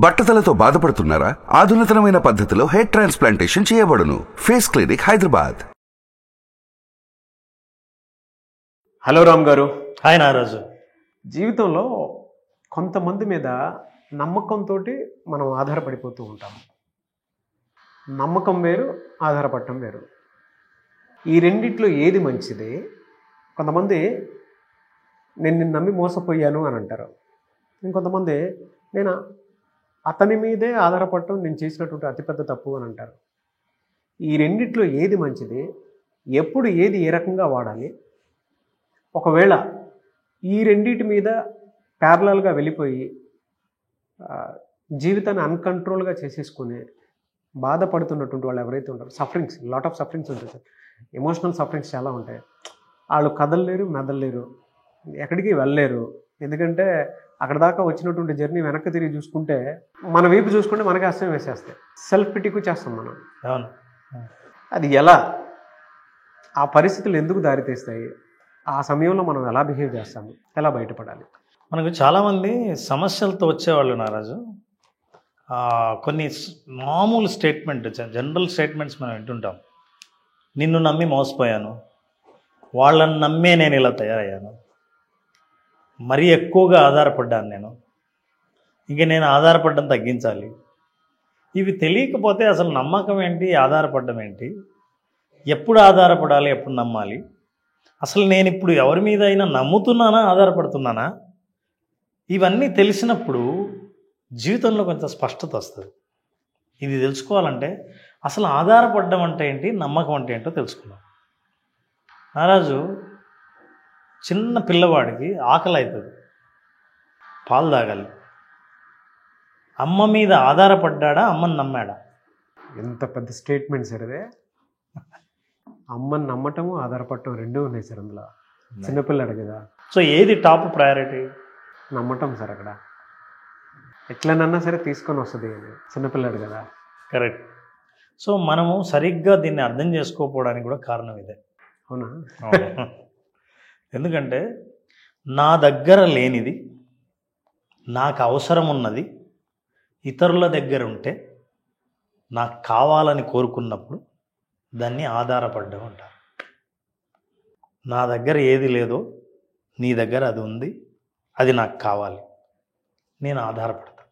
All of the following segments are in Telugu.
బట్టతలతో బాధపడుతున్నారా? ఆధునితనమైన పద్ధతిలో హెయిర్ ట్రాన్స్ప్లాంటేషన్ చేయబడును. Face clinic, Hyderabad. Hello Ram గారు. హాయ్ నారాజు. జీవితంలో కొంతమంది మీద నమ్మకంతో మనం ఆధారపడిపోతూ ఉంటాం. నమ్మకం వేరు, ఆధారపడటం వేరు. ఈ రెండిట్లో ఏది మంచిది? కొంతమంది నేను నిన్ను నమ్మి మోసపోయాను అని అంటారు. ఇంకొంతమంది నేను అతని మీదే ఆధారపడటం నేను చేసినటువంటి అతిపెద్ద తప్పు అని అంటారు. ఈ రెండిట్లో ఏది మంచిది? ఎప్పుడు ఏది ఏ రకంగా వాడాలి? ఒకవేళ ఈ రెండిటి మీద ప్యారలల్గా వెళ్ళిపోయి జీవితాన్ని అన్కంట్రోల్గా చేసేసుకుని బాధపడుతున్నటువంటి వాళ్ళు ఎవరైతే ఉంటారో, సఫరింగ్స్, లాట్ ఆఫ్ సఫరింగ్స్ ఉంటాయి సార్. ఎమోషనల్ సఫరింగ్స్ చాలా ఉంటాయి. వాళ్ళు కదలలేరు, మెదలలేరు, ఎక్కడికి వెళ్ళలేరు. ఎందుకంటే అక్కడ దాకా వచ్చినటువంటి జర్నీ వెనక్కి తిరిగి చూసుకుంటే మన వైపు చూసుకుంటే మనకి అస్సం వేసేస్తాయి. సెల్ఫ్ పిటికు చేస్తాం మనం. అవును. అది ఎలా, ఆ పరిస్థితులు ఎందుకు దారితీస్తాయి, ఆ సమయంలో మనం ఎలా బిహేవ్ చేస్తాము, ఎలా బయటపడాలి? మనకు చాలామంది సమస్యలతో వచ్చేవాళ్ళు నారాజు. కొన్ని మామూలు స్టేట్మెంట్, జనరల్ స్టేట్మెంట్స్ మనం వింటుంటాం. నిన్ను నమ్మి మోసపోయాను, వాళ్ళని నమ్మే నేను ఇలా తయారయ్యాను, మరీ ఎక్కువగా ఆధారపడ్డాను నేను, ఇంక నేను ఆధారపడడం తగ్గించాలి. ఇవి తెలియకపోతే అసలు నమ్మకం ఏంటి, ఆధారపడడం ఏంటి, ఎప్పుడు ఆధారపడాలి, ఎప్పుడు నమ్మాలి, అసలు నేను ఇప్పుడు ఎవరి మీద అయినా నమ్ముతున్నానా, ఆధారపడుతున్నానా, ఇవన్నీ తెలిసినప్పుడు జీవితంలో కొంచెం స్పష్టత వస్తుంది. ఇది తెలుసుకోవాలంటే అసలు ఆధారపడడం అంటే ఏంటి, నమ్మకం అంటే ఏంటో తెలుసుకున్నాం. నారాజు, చిన్న పిల్లవాడికి ఆకలి అవుతుంది, పాలు తాగాలి. అమ్మ మీద ఆధారపడ్డా, అమ్మని నమ్మాడా? ఎంత పెద్ద స్టేట్మెంట్ సార్ అదే. అమ్మని నమ్మటము, ఆధారపడటం రెండూ ఉన్నాయి సార్ అందులో. చిన్నపిల్లాడు కదా. సో ఏది టాప్ ప్రయారిటీ? నమ్మటం సార్. అక్కడ ఎట్లనన్నా సరే తీసుకొని వస్తుంది. చిన్నపిల్లాడు కదా. కరెక్ట్. సో మనము సరిగ్గా దీన్ని అర్థం చేసుకోకపోవడానికి కూడా కారణం ఇదే. అవునా? ఎందుకంటే నా దగ్గర లేనిది, నాకు అవసరం ఉన్నది ఇతరుల దగ్గర ఉంటే, నాకు కావాలని కోరుకున్నప్పుడు దాన్ని ఆధారపడ్డం అంటారు. నా దగ్గర ఏది లేదో నీ దగ్గర అది ఉంది, అది నాకు కావాలి, నేను ఆధారపడతాను.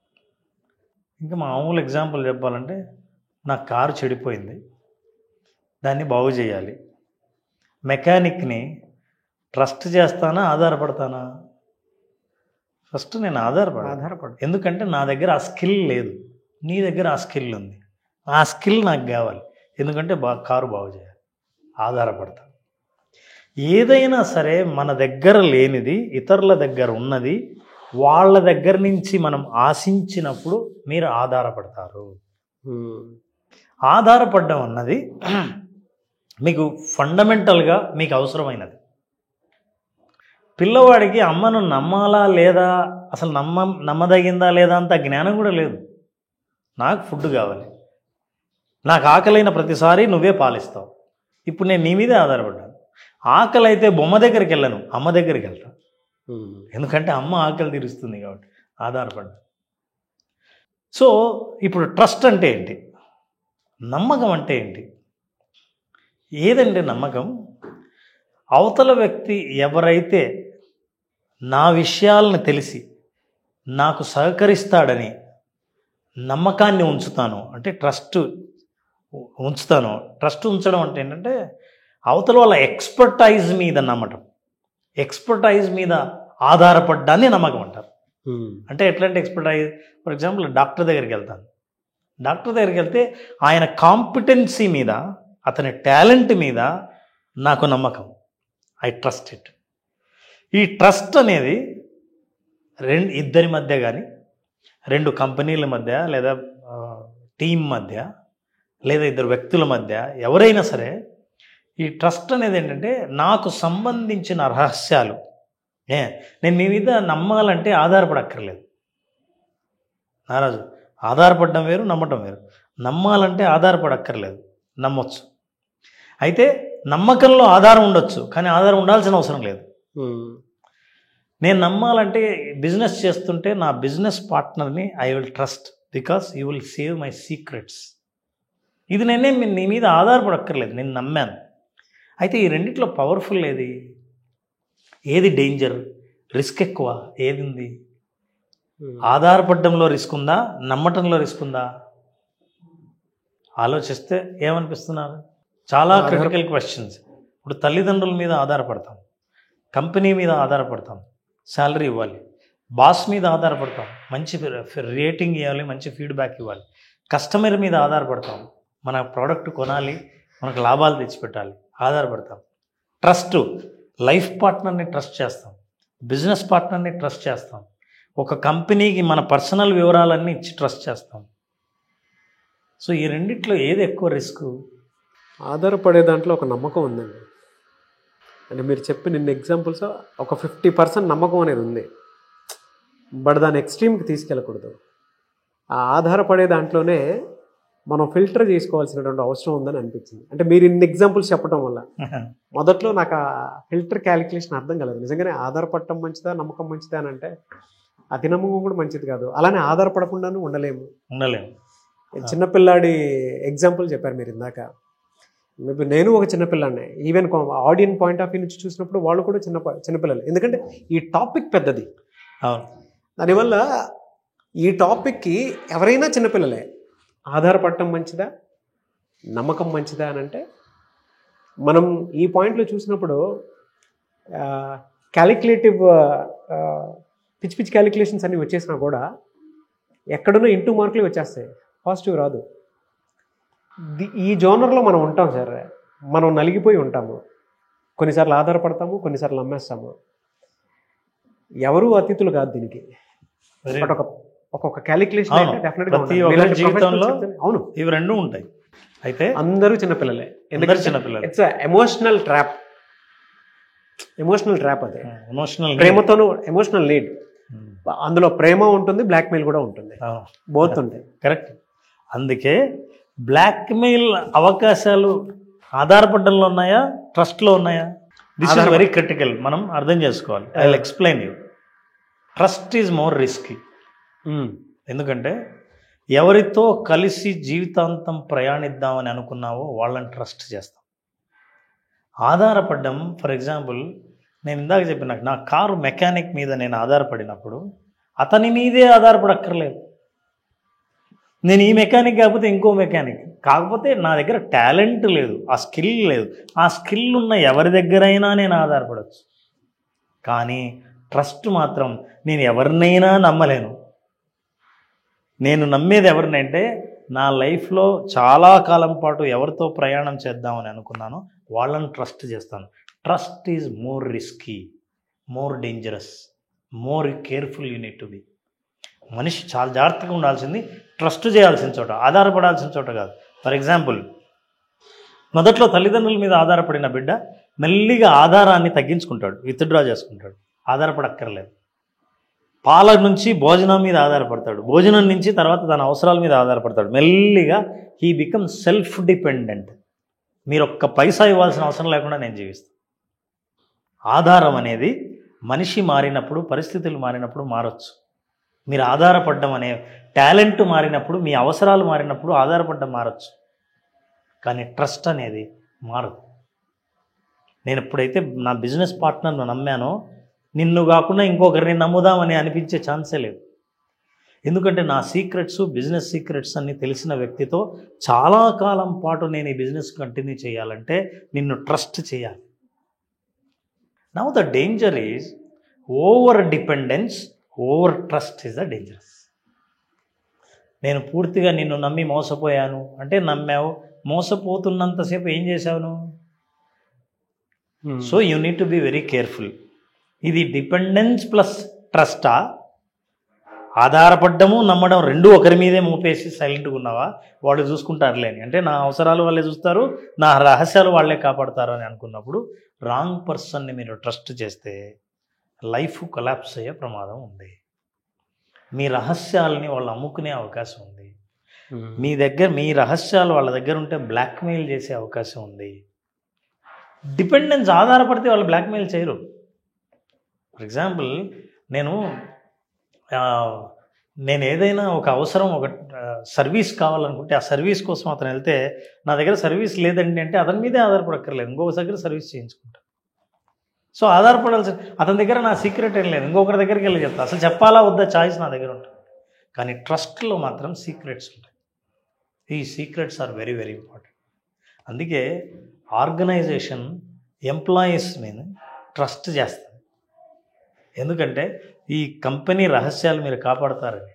ఇంకా మామూలు ఎగ్జాంపుల్ చెప్పాలంటే, నా కారు చెడిపోయింది, దాన్ని బాగు చేయాలి. మెకానిక్ని ట్రస్ట్ చేస్తానా, ఆధారపడతానా? ఫస్ట్ నేను ఆధారపడ. ఎందుకంటే నా దగ్గర ఆ స్కిల్ లేదు, నీ దగ్గర ఆ స్కిల్ ఉంది. ఆ స్కిల్ నాకు కావాలి, ఎందుకంటే కారు బాగు చేయాలి, ఆధారపడతాను. ఏదైనా సరే మన దగ్గర లేనిది ఇతరుల దగ్గర ఉన్నది, వాళ్ళ దగ్గర నుంచి మనం ఆశించినప్పుడు మీరు ఆధారపడతారు. ఆధారపడడం అన్నది మీకు ఫండమెంటల్గా మీకు అవసరమైనది. పిల్లవాడికి అమ్మను నమ్మాలా లేదా, అసలు నమ్మదగిందా లేదా అంత జ్ఞానం కూడా లేదు. నాకు ఫుడ్ కావాలి, నాకు ఆకలైన ప్రతిసారి నువ్వే పాలిస్తావు, ఇప్పుడు నేను నీ మీదే ఆధారపడ్డాను. ఆకలి అయితే బొమ్మ దగ్గరికి వెళ్ళను, అమ్మ దగ్గరికి వెళ్తాను. ఎందుకంటే అమ్మ ఆకలి తీరుస్తుంది కాబట్టి ఆధారపడ్డా. సో ఇప్పుడు ట్రస్ట్ అంటే ఏంటి, నమ్మకం అంటే ఏంటి? ఏదంటే నమ్మకం, అవతల వ్యక్తి ఎవరైతే నా విషయాలను తెలిసి నాకు సహకరిస్తాడని నమ్మకాన్ని ఉంచుతాను, అంటే ట్రస్ట్ ఉంచుతాను. ట్రస్ట్ ఉంచడం అంటే ఏంటంటే అవతల వాళ్ళ ఎక్స్పర్టైజ్ మీద నమ్మటం, ఎక్స్పర్టైజ్ మీద ఆధారపడ్డాన్ని నమ్మకం అంటారు. అంటే ఎట్లాంటి ఎక్స్పర్టైజ్? ఫర్ ఎగ్జాంపుల్ డాక్టర్ దగ్గరికి వెళ్తాను. డాక్టర్ దగ్గరికి వెళ్తే ఆయన కాంపిటెన్సీ మీద, అతని టాలెంట్ మీద నాకు నమ్మకం. I trust it. ఈ ట్రస్ట్ అనేది ఇద్దరి మధ్య కానీ, రెండు కంపెనీల మధ్య, లేదా టీం మధ్య, లేదా ఇద్దరు వ్యక్తుల మధ్య, ఎవరైనా సరే ఈ ట్రస్ట్ అనేది ఏంటంటే నాకు సంబంధించిన రహస్యాలు నేను మీ మీద నమ్మాలంటే ఆధారపడక్కర్లేదు నారాజు. ఆధారపడడం వేరు, నమ్మటం వేరు. నమ్మాలంటే ఆధారపడక్కర్లేదు, నమ్మొచ్చు. అయితే నమ్మకంలో ఆధారం ఉండొచ్చు, కానీ ఆధారం ఉండాల్సిన అవసరం లేదు. నేను నమ్మాలంటే బిజినెస్ చేస్తుంటే నా బిజినెస్ పార్ట్నర్ని I will trust because you will save my secrets. ఇది నీ మీద ఆధారపడక్కర్లేదు, నేను నమ్మాను. అయితే ఈ రెండిట్లో పవర్ఫుల్ ఏది డేంజర్, రిస్క్ ఎక్కువ, ఏది ఉంది? ఆధారపడడంలో రిస్క్ ఉందా, నమ్మటంలో రిస్క్ ఉందా? ఆలోచిస్తే ఏమనిపిస్తున్నారు? చాలా క్రిటికల్ క్వశ్చన్స్. ఇప్పుడు తల్లిదండ్రుల మీద ఆధారపడతాం, కంపెనీ మీద ఆధారపడతాం, శాలరీ ఇవ్వాలి, బాస్ మీద ఆధారపడతాం, మంచి రేటింగ్ ఇవ్వాలి, మంచి ఫీడ్బ్యాక్ ఇవ్వాలి, కస్టమర్ మీద ఆధారపడతాం, మన ప్రోడక్ట్ కొనాలి, మనకు లాభాలు తెచ్చిపెట్టాలి, ఆధారపడతాం. ట్రస్ట్, లైఫ్ పార్ట్నర్ని ట్రస్ట్ చేస్తాం, బిజినెస్ పార్ట్నర్ని ట్రస్ట్ చేస్తాం, ఒక కంపెనీకి మన పర్సనల్ వివరాలన్నీ ఇచ్చి ట్రస్ట్ చేస్తాం. సో ఈ రెండిట్లో ఏది ఎక్కువ రిస్క్? ఆధారపడే దాంట్లో ఒక నమ్మకం ఉందండి. అంటే మీరు చెప్పిన ఇన్ని ఎగ్జాంపుల్స్ ఒక 50% నమ్మకం అనేది ఉంది, బట్ దాని ఎక్స్ట్రీమ్కి తీసుకెళ్ళకూడదు. ఆ ఆధారపడే దాంట్లోనే మనం ఫిల్టర్ చేసుకోవాల్సినటువంటి అవసరం ఉందని అనిపించింది. అంటే మీరు ఇన్ని ఎగ్జాంపుల్స్ చెప్పడం వల్ల మొదట్లో నాకు ఆ ఫిల్టర్ క్యాలిక్యులేషన్ అర్థం కాలేదు. నిజంగానే ఆధారపడటం మంచిదా, నమ్మకం మంచిదా అని అంటే అతి నమ్మకం కూడా మంచిది కాదు, అలానే ఆధారపడకుండాను ఉండలేము. చిన్నపిల్లాడి ఎగ్జాంపుల్ చెప్పారు మీరు ఇందాక. నేను ఒక చిన్నపిల్లాడినే, even audience point of view నుంచి చూసినప్పుడు వాళ్ళు కూడా చిన్నపిల్లలు. ఎందుకంటే ఈ టాపిక్ పెద్దది, దానివల్ల ఈ టాపిక్కి ఎవరైనా చిన్నపిల్లలే. ఆధారపడటం మంచిదా, నమ్మకం మంచిదా అని అంటే మనం ఈ పాయింట్లో చూసినప్పుడు క్యాలిక్యులేటివ్ పిచ్చి పిచ్చి క్యాలిక్యులేషన్స్ అన్నీ వచ్చేసినా కూడా ఎక్కడున్నా ఇంటూ మార్కులు వచ్చేస్తాయి, పాజిటివ్ రాదు. ఈ జోనర్లో మనం ఉంటాం సార్, మనం నలిగిపోయి ఉంటాము. కొన్నిసార్లు ఆధారపడతాము, కొన్నిసార్లు నమ్మేస్తాము. ఎవరు అతిథులు కాదు దీనికి. ఒక్కొక్క క్యాలిక్యులేషన్ జీవితంలో అవును, ఇవి రెండు ఉంటాయి. అయితే అందరూ చిన్నపిల్లలే, ఎందుకంటే చిన్నపిల్లలు. It's emotional trap. అది ప్రేమతోనూ ఎమోషనల్ నీడ్. అందులో ప్రేమ ఉంటుంది, బ్లాక్మెయిల్ కూడా ఉంటుంది, బోత్ ఉంటాయి. కరెక్ట్. అందుకే బ్లాక్మెయిల్ అవకాశాలు ఆధారపడడంలో ఉన్నాయా, ట్రస్ట్లో ఉన్నాయా? దిస్ ఈజ్ వెరీ క్రిటికల్, మనం అర్థం చేసుకోవాలి. I will explain you. Trust is more risky. ఎందుకంటే ఎవరితో కలిసి జీవితాంతం ప్రయాణిద్దామని అనుకున్నావో వాళ్ళని ట్రస్ట్ చేస్తాం. ఆధారపడ్డం, ఫర్ ఎగ్జాంపుల్ నేను ఇందాక చెప్పిన నా కారు మెకానిక్ మీద నేను ఆధారపడినప్పుడు అతని మీదే ఆధారపడక్కర్లేదు. నేను ఈ మెకానిక్ కాకపోతే ఇంకో మెకానిక్, కాకపోతే నా దగ్గర టాలెంట్ లేదు, ఆ స్కిల్ లేదు. ఆ స్కిల్ ఉన్న ఎవరి దగ్గరైనా నేను ఆధారపడవచ్చు. కానీ ట్రస్ట్ మాత్రం నేను ఎవరినైనా నమ్మలేను. నేను నమ్మేది ఎవరినంటే నా లైఫ్లో చాలా కాలం పాటు ఎవరితో ప్రయాణం చేద్దామని అనుకున్నానో వాళ్ళని ట్రస్ట్ చేస్తాను. Trust is more risky, more dangerous, more careful you need to be. మనిషి చాలా జాగ్రత్తగా ఉండాల్సింది ట్రస్ట్ చేయాల్సిన చోట, ఆధారపడాల్సిన చోట కాదు. ఫర్ ఎగ్జాంపుల్, మొదట్లో తల్లిదండ్రుల మీద ఆధారపడిన బిడ్డ మెల్లిగా ఆధారాన్ని తగ్గించుకుంటాడు, విత్డ్రా చేసుకుంటాడు, ఆధారపడక్కర్లేదు. పాల నుంచి భోజనం మీద ఆధారపడతాడు, భోజనం నుంచి తర్వాత తన అవసరాల మీద ఆధారపడతాడు. మెల్లిగా హీ బికమ్ సెల్ఫ్ డిపెండెంట్. మీరు ఒక్క పైసా ఇవ్వాల్సిన అవసరం లేకుండా నేను జీవిస్తాను. ఆధారం అనేది మనిషి మారినప్పుడు, పరిస్థితులు మారినప్పుడు మారచ్చు. మీరు ఆధారపడడం అనే టాలెంట్ మారినప్పుడు, మీ అవసరాలు మారినప్పుడు ఆధారపడడం మారచ్చు. కానీ ట్రస్ట్ అనేది మారదు. నేను ఎప్పుడైతే నా బిజినెస్ పార్ట్నర్ను నమ్మానో నిన్ను కాకుండా ఇంకొకరిని నమ్ముదామని అనిపించే ఛాన్సే లేదు. ఎందుకంటే నా సీక్రెట్స్, బిజినెస్ సీక్రెట్స్ అన్నీ తెలిసిన వ్యక్తితో చాలా కాలం పాటు నేను ఈ బిజినెస్ కంటిన్యూ చేయాలంటే నిన్ను ట్రస్ట్ చేయాలి. Now the danger is over dependence, over trust is the dangerous. నేను పూర్తిగా నిన్ను నమ్మి మోసపోయాను అంటే నమ్మావు, మోసపోతున్నంతసేపు ఏం చేశావు నువ్వు? So you need to be very careful. ఇది డిపెండెన్స్ ప్లస్ ట్రస్టా? ఆధారపడ్డము నమ్మడం రెండు ఒకరి మీదే మోపేసి సైలెంట్గా ఉన్నావా? వాళ్ళు చూసుకుంటారులే అని, అంటే నా అవసరాలు వాళ్ళే చూస్తారు, నా రహస్యాలు వాళ్ళే కాపాడుతారు అని అనుకున్నప్పుడు రాంగ్ పర్సన్ని మీరు ట్రస్ట్ చేస్తే లైఫ్ కొలాప్స్ అయ్యే ప్రమాదం ఉంది. మీ రహస్యాలని వాళ్ళు అమ్ముకునే అవకాశం ఉంది. మీ రహస్యాలు వాళ్ళ దగ్గర ఉంటే బ్లాక్మెయిల్ చేసే అవకాశం ఉంది. డిపెండెన్స్ ఆధారపడితే వాళ్ళు బ్లాక్మెయిల్ చేయరు. ఫర్ ఎగ్జాంపుల్ నేను నేను ఏదైనా ఒక అవసరం ఒక సర్వీస్ కావాలనుకుంటే ఆ సర్వీస్ కోసం అతను వెళ్తే నా దగ్గర సర్వీస్ లేదండి అంటే అతని మీదే ఆధారపడక్కర్లేదు, ఇంకొక దగ్గర సర్వీస్ చేయించుకుంటాను. సో ఆధారపడాల్సి అతని దగ్గర నా సీక్రెట్ ఏం లేదు, ఇంకొకరి దగ్గరికి వెళ్ళి చెప్తా. అసలు చెప్పాలా వద్దా చాయిస్ నా దగ్గర ఉంటుంది. కానీ ట్రస్ట్లో మాత్రం సీక్రెట్స్ ఉంటాయి. ఈ secrets are very very important. అందుకే ఆర్గనైజేషన్ ఎంప్లాయీస్ మీద ట్రస్ట్ చేస్తుంది. ఎందుకంటే ఈ కంపెనీ రహస్యాలు మీరు కాపాడతారని.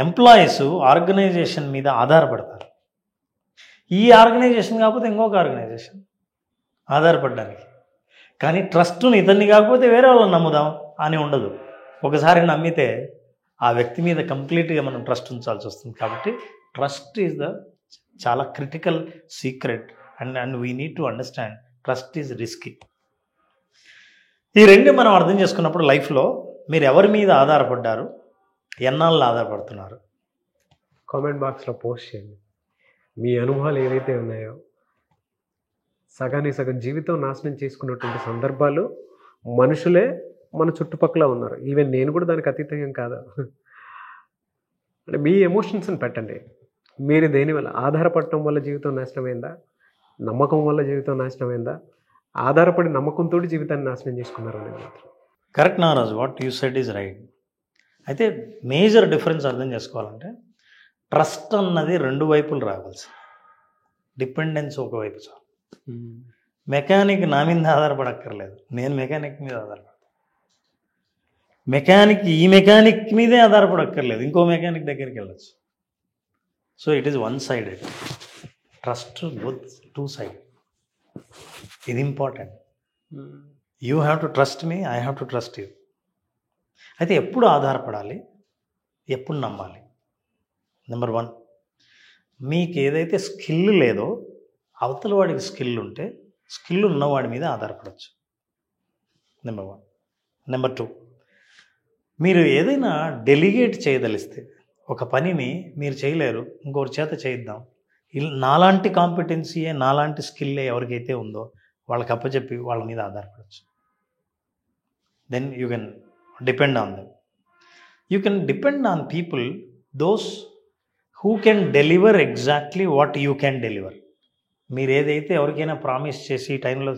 ఎంప్లాయీస్ ఆర్గనైజేషన్ మీద ఆధారపడతారు. ఈ ఆర్గనైజేషన్ కాకపోతే ఇంకొక ఆర్గనైజేషన్ ఆధారపడడానికి. కానీ ట్రస్ట్ని ఇతన్ని కాకపోతే వేరే వాళ్ళని నమ్ముదాం అని ఉండదు. ఒకసారి నమ్మితే ఆ వ్యక్తి మీద కంప్లీట్గా మనం ట్రస్ట్ ఉంచాల్సి వస్తుంది. కాబట్టి ట్రస్ట్ ఈజ్ ద చాలా critical secret and we need to understand trust is risky. ఈ రెండు మనం అర్థం చేసుకున్నప్పుడు లైఫ్లో మీరు ఎవరి మీద ఆధారపడ్డారు, ఎన్నాళ్ళు ఆధారపడుతున్నారు? కామెంట్ బాక్స్లో పోస్ట్ చేయండి. మీ అనుభవాలు ఏవైతే ఉన్నాయో, సగానికి సగం జీవితం నాశనం చేసుకున్నటువంటి సందర్భాలు మనుషులే మన చుట్టుపక్కల ఉన్నారు. ఈవెన్ నేను కూడా దానికి అతీతం కాదు. అంటే మీ ఎమోషన్స్ని పెట్టండి. మీరు దేనివల్ల ఆధారపడటం వల్ల జీవితం నాశనమైందా, నమ్మకం వల్ల జీవితం నాశనమైందా, ఆధారపడి నమ్మకంతో జీవితాన్ని నాశనం చేసుకున్నారు అనేది మాత్రం correct. Naraju, what you said is right. అయితే మేజర్ డిఫరెన్స్ అర్థం చేసుకోవాలంటే ట్రస్ట్ అన్నది రెండు వైపులు రావాల్సి. డిపెండెన్స్ ఒకవైపు చాలు. మెకానిక్ నా మీద ఆధారపడక్కర్లేదు, నేను మెకానిక్ మీద ఆధారపడతాను. ఈ మెకానిక్ మీదే ఆధారపడక్కర్లేదు, ఇంకో మెకానిక్ దగ్గరికి వెళ్ళచ్చు. So it is one sided. Trust both two side. ఇది important. You have to trust me, I have to trust you. అయితే ఎప్పుడు ఆధారపడాలి, ఎప్పుడు నమ్మాలి? నెంబర్ 1, మీకు ఏదైతే స్కిల్ లేదో అవతల వాడికి స్కిల్ ఉంటే స్కిల్ ఉన్నవాడి మీద ఆధారపడవచ్చు. నెంబర్ 1. నెంబర్ 2, మీరు ఏదైనా డెలిగేట్ చేయదలిస్తే ఒక పనిని మీరు చేయలేరు, ఇంకొకరి చేత చేయిద్దాం, నాలాంటి కాంపిటెన్సీయే నాలాంటి స్కిల్లే ఎవరికైతే ఉందో వాళ్ళకి అప్పచెప్పి వాళ్ళ మీద ఆధారపడవచ్చు. Then you can depend on them. You can depend on people those who can deliver exactly what you can deliver. మీరు ఏదైతే ఎవరికైనా ప్రామిస్ చేసి ఈ టైంలో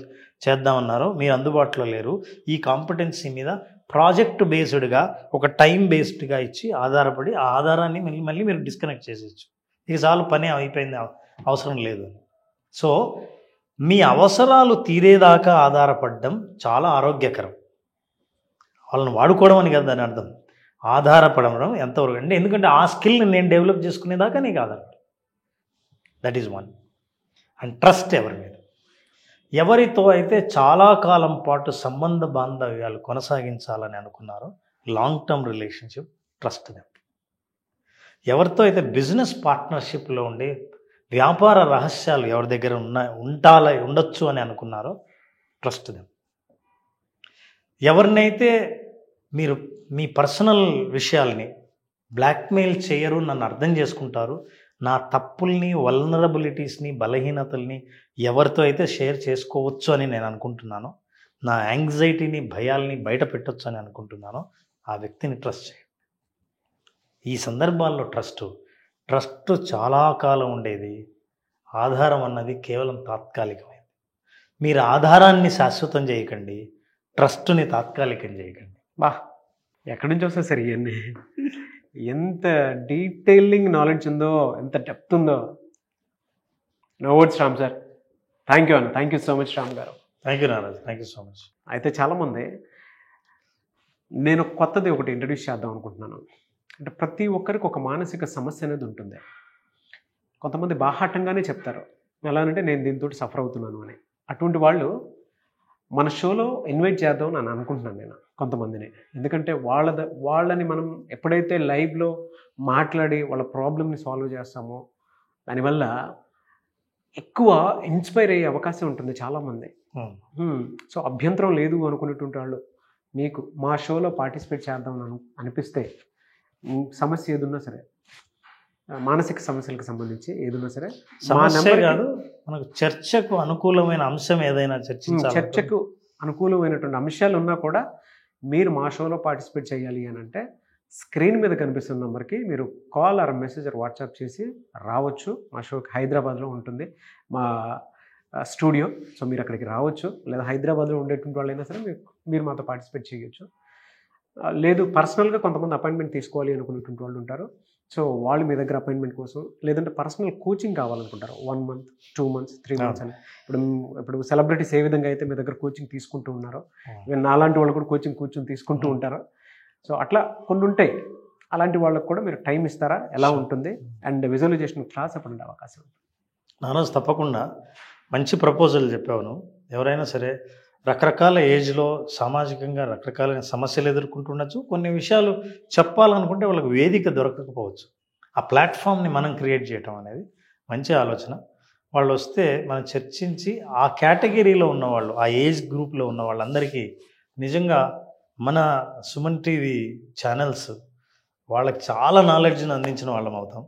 చేద్దామన్నారో మీరు అందుబాటులో లేరు, ఈ కాంపిటెన్సీ మీద ప్రాజెక్ట్ బేస్డ్గా ఒక టైం బేస్డ్గా ఇచ్చి ఆధారపడి ఆ ఆధారాన్ని మళ్ళీ మీరు డిస్కనెక్ట్ చేసేయచ్చు. ఇక చాలు, పని అయిపోయింది, అవసరం లేదు అని. సో మీ అవసరాలు తీరేదాకా ఆధారపడడం చాలా ఆరోగ్యకరం. వాళ్ళని వాడుకోవడం అని కదా దాని అర్థం. ఆధారపడడం ఎంతవరకు అంటే, ఎందుకంటే ఆ స్కిల్ని నేను డెవలప్ చేసుకునేదాకా నీకు ఆధారపడ. That is 1. అండ్ ట్రస్ట్ ఎవరి మీద, ఎవరితో అయితే చాలా కాలం పాటు సంబంధ బాంధవ్యాలు కొనసాగించాలని అనుకున్నారో, long term relationship, trust them. ఎవరితో అయితే బిజినెస్ పార్ట్నర్షిప్లో ఉండి వ్యాపార రహస్యాలు ఎవరి దగ్గర ఉండొచ్చు అని అనుకున్నారో, ట్రస్ట్ దెమ్. ఎవరినైతే మీరు మీ పర్సనల్ విషయాల్ని బ్లాక్మెయిల్ చేయరు, నన్ను అర్థం చేసుకుంటారు, నా తప్పుల్ని, వల్నరబిలిటీస్ని, బలహీనతల్ని ఎవరితో అయితే షేర్ చేసుకోవచ్చు అని నేను అనుకుంటున్నానో, నా యాంగ్జైటీని, భయాల్ని బయట పెట్టవచ్చు అని అనుకుంటున్నానో, ఆ వ్యక్తిని ట్రస్ట్ చేయండి. ఈ సందర్భాల్లో ట్రస్ట్ చాలా కాలం ఉండేది. ఆధారం అన్నది కేవలం తాత్కాలికమైనది. మీరు ఆధారాన్ని శాశ్వతం చేయకండి, ట్రస్ట్ని తాత్కాలికం చేయకండి. ఎక్కడి నుంచి వస్తుంది సార్ ఇవన్నీ? ఎంత డీటెయిలింగ్ నాలెడ్జ్ ఉందో, ఎంత డెప్త్ ఉందో. No words Ram sir. Thank you అన్న. Thank you so much Ram గారు. Thank you Naraj. Thank you so much. అయితే చాలామంది, నేను కొత్తది ఒకటి ఇంట్రడ్యూస్ చేద్దాం అనుకుంటున్నాను. అంటే ప్రతి ఒక్కరికి ఒక మానసిక సమస్య అనేది ఉంటుంది. కొంతమంది బాహాటంగానే చెప్తారు, ఎలా అంటే నేను దీంతో సఫర్ అవుతున్నాను అని. అటువంటి వాళ్ళు మన షోలో ఇన్వైట్ చేద్దాం అని అనుకుంటున్నాను నేను కొంతమందిని. ఎందుకంటే వాళ్ళని మనం ఎప్పుడైతే లైవ్లో మాట్లాడి వాళ్ళ ప్రాబ్లమ్ని సాల్వ్ చేస్తామో, దానివల్ల ఎక్కువ ఇన్స్పైర్ అయ్యే అవకాశం ఉంటుంది చాలామంది. సో అభ్యంతరం లేదు అనుకునేటువంటి వాళ్ళు మీకు మా షోలో పార్టిసిపేట్ చేద్దాం అనిపిస్తే, సమస్య ఏదున్నా సరే, మానసిక సమస్యలకు సంబంధించి ఏదున్నా సరే, సమస్య కాదు, మనకు చర్చకు అనుకూలమైన అంశం ఏదైనా చర్చకు అనుకూలమైనటువంటి అంశాలు ఉన్నా కూడా మీరు మా షోలో పార్టిసిపేట్ చేయాలి అని అంటే స్క్రీన్ మీద కనిపిస్తున్న నెంబర్కి మీరు call or message or WhatsApp చేసి రావచ్చు. మా షోకి హైదరాబాద్లో ఉంటుంది మా స్టూడియో. సో మీరు అక్కడికి రావచ్చు. లేదా హైదరాబాద్లో ఉండేటువంటి వాళ్ళైనా సరే మీరు మాతో పార్టిసిపేట్ చేయొచ్చు. లేదు పర్సనల్గా కొంతమంది అపాయింట్మెంట్ తీసుకోవాలి అనుకునేటువంటి వాళ్ళు ఉంటారు. సో వాళ్ళు మీ దగ్గర అపాయింట్మెంట్ కోసం, లేదంటే personal coaching కావాలనుకుంటారు 1 month 2 months 3 months అని. ఇప్పుడు సెలబ్రిటీస్ ఏ విధంగా అయితే మీ దగ్గర కోచింగ్ తీసుకుంటూ ఉన్నారో, నాలాంటి వాళ్ళు కూడా కూర్చొని తీసుకుంటూ ఉంటారు. సో అట్లా కొన్ని ఉంటాయి. అలాంటి వాళ్ళకు కూడా మీరు టైం ఇస్తారా, ఎలా ఉంటుంది, అండ్ విజువలైజేషన్ క్లాస్ అప్పుడు ఉండే అవకాశం ఉంటుంది. నారోజు తప్పకుండా మంచి ప్రపోజల్ చెప్పావు. ఎవరైనా సరే రకరకాల ఏజ్లో సామాజికంగా రకరకాలైన సమస్యలు ఎదుర్కొంటుండొచ్చు. కొన్ని విషయాలు చెప్పాలనుకుంటే వాళ్ళకి వేదిక దొరకకపోవచ్చు. ఆ ప్లాట్ఫామ్ని మనం క్రియేట్ చేయటం అనేది మంచి ఆలోచన. వాళ్ళు వస్తే మనం చర్చించి ఆ కేటగిరీలో ఉన్నవాళ్ళు, ఆ ఏజ్ గ్రూప్లో ఉన్న వాళ్ళందరికీ నిజంగా మన సుమన్ టీవీ ఛానల్స్ వాళ్ళకి చాలా నాలెడ్జ్ని అందించిన వాళ్ళం అవుతాం.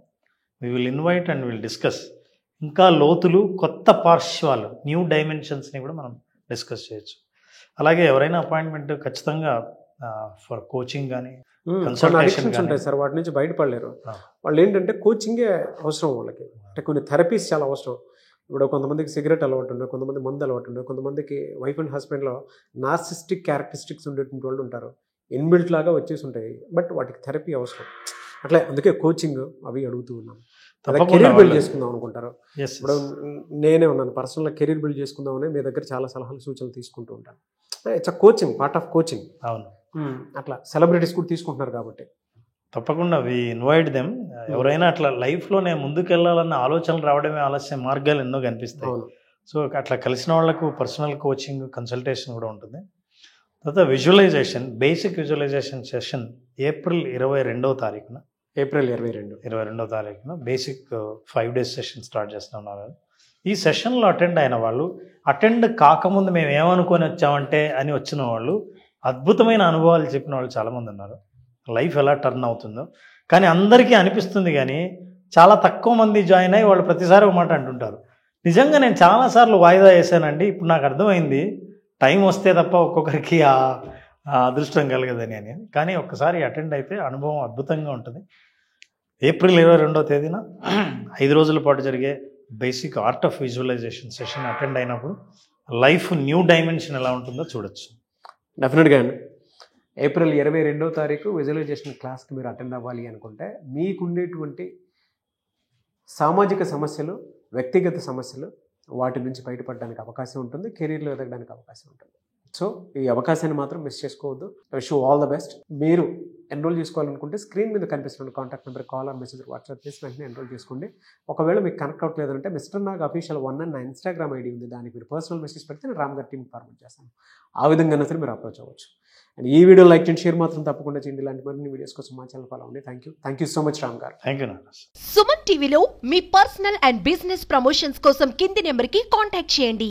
We will invite and will discuss. ఇంకా లోతులు, కొత్త పార్శ్వాలు, న్యూ డైమెన్షన్స్ని కూడా మనం డిస్కస్ చేయొచ్చు. అలాగే ఎవరైనా అపాయింట్మెంట్ ఖచ్చితంగా ఫర్ కోచింగ్ కానీ అడిక్షన్స్ ఉంటాయి సార్, వాటి నుంచి బయటపడలేరు. వాళ్ళు ఏంటంటే కోచింగే అవసరం వాళ్ళకి. అంటే కొన్ని థెరపీస్ చాలా అవసరం. ఇప్పుడు కొంతమందికి సిగరెట్ అలవాటు ఉండదు, కొంతమంది మందు అలవాటు ఉండదు, కొంతమందికి వైఫ్ అండ్ హస్బెండ్లో నార్సిస్టిక్ క్యారెక్టరిస్టిక్స్ ఉండేటువంటి వాళ్ళు ఉంటారు. ఇన్బిల్ట్ లాగా వచ్చేసి ఉంటాయి, బట్ వాటికి థెరపీ అవసరం. అట్లా అందుకే కోచింగ్ అవి అడుగుతూ ఉన్నాం. కెరీర్ బిల్డ్ చేసుకుందాం అనుకుంటారు. ఇప్పుడు నేనే ఉన్నాను, పర్సనల్గా కెరీర్ బిల్డ్ చేసుకుందామని మీ దగ్గర చాలా సలహాలు సూచనలు తీసుకుంటూ ఉంటాను. It's coaching, part of coaching. అవును, అట్లా సెలబ్రిటీస్ కూడా తీసుకుంటున్నారు కాబట్టి తప్పకుండా వి ఇన్వైట్ దెమ్. ఎవరైనా అట్లా లైఫ్లోనే ముందుకెళ్ళాలన్న ఆలోచనలు రావడమే ఆలస్య మార్గాలు ఎన్నో కనిపిస్తాయి. సో అట్లా కలిసిన వాళ్లకు పర్సనల్ కోచింగ్, కన్సల్టేషన్ కూడా ఉంటుంది. తర్వాత visualisation, basic visualisation session April 22వ తారీఖున, ఏప్రిల్ 22వ తారీఖున బేసిక్ 5 days సెషన్ స్టార్ట్ చేస్తున్నారు. ఈ సెషన్లో అటెండ్ అయిన వాళ్ళు, అటెండ్ కాకముందు మేము ఏమనుకొని వచ్చామంటే అని వచ్చిన వాళ్ళు, అద్భుతమైన అనుభవాలు చెప్పిన వాళ్ళు చాలామంది ఉన్నారు. లైఫ్ ఎలా టర్న్ అవుతుందో కానీ అందరికీ అనిపిస్తుంది. కానీ చాలా తక్కువ మంది జాయిన్ అయ్యి వాళ్ళు ప్రతిసారి ఒక మాట అంటుంటారు, నిజంగా నేను చాలాసార్లు వాయిదా వేసానండి, ఇప్పుడు నాకు అర్థమైంది టైం వస్తే తప్ప ఒక్కొక్కరికి ఆ అదృష్టం కలగదని అని. కానీ ఒక్కసారి అటెండ్ అయితే అనుభవం అద్భుతంగా ఉంటుంది. ఏప్రిల్ 22వ తేదీన 5 రోజుల పాటు జరిగే basic art of visualisation session attend అయినప్పుడు లైఫ్ న్యూ డైమెన్షన్ ఎలా ఉంటుందో చూడొచ్చు. డెఫినెట్గా అండి. ఏప్రిల్ 22వ తారీఖు విజువలైజేషన్ క్లాస్కి మీరు అటెండ్ అవ్వాలి అనుకుంటే మీకుండేటువంటి సామాజిక సమస్యలు, వ్యక్తిగత సమస్యలు, వాటి నుంచి బయటపడడానికి అవకాశం ఉంటుంది, కెరీర్లో ఎదగడానికి అవకాశం ఉంటుంది. సో ఈ అవకాశాన్ని మాత్రం మిస్ చేసుకోవద్దు. Wish you all the best. మీరు ఎన్రోల్ చేసుకోవాలనుకుంటే స్క్రీన్ మీద కనిపిస్తున్న contact number call or message WhatsApp చేసి వెంటనే ఎన్రోల్ చేసుకోండి. ఒకవేళ మీకు కనెక్ట్ అవ్వట్లేదంటే మిస్టర్ నాగ్ అఫీషియల్ 1 అని నా ఇన్స్టాగ్రామ్ ఐడి ఉంది, దానికి మీరు పర్సనల్ మెసేజ్ పెడితే నేను రామ్ గారి టీమ్ ఫార్వర్డ్ చేస్తాను. ఆ విధంగా సరే మీరు అప్రోచ్ అవ్వచ్చు. అండ్ ఈ వీడియో లైక్ చేయండి, షేర్ మాత్రం తప్పకుండా చేయండి. ఇలాంటి మరిన్ని వీడియోస్ కోసం మా ఛానల్ ఫాలో అవ్వండి. Thank you so much Ram గారు. Thank you. సుమన్ టీవీలో మీ పర్సనల్ అండ్ బిజినెస్ ప్రమోషన్స్ కోసం కింది నెంబర్కి కాంటాక్ట్ చేయండి.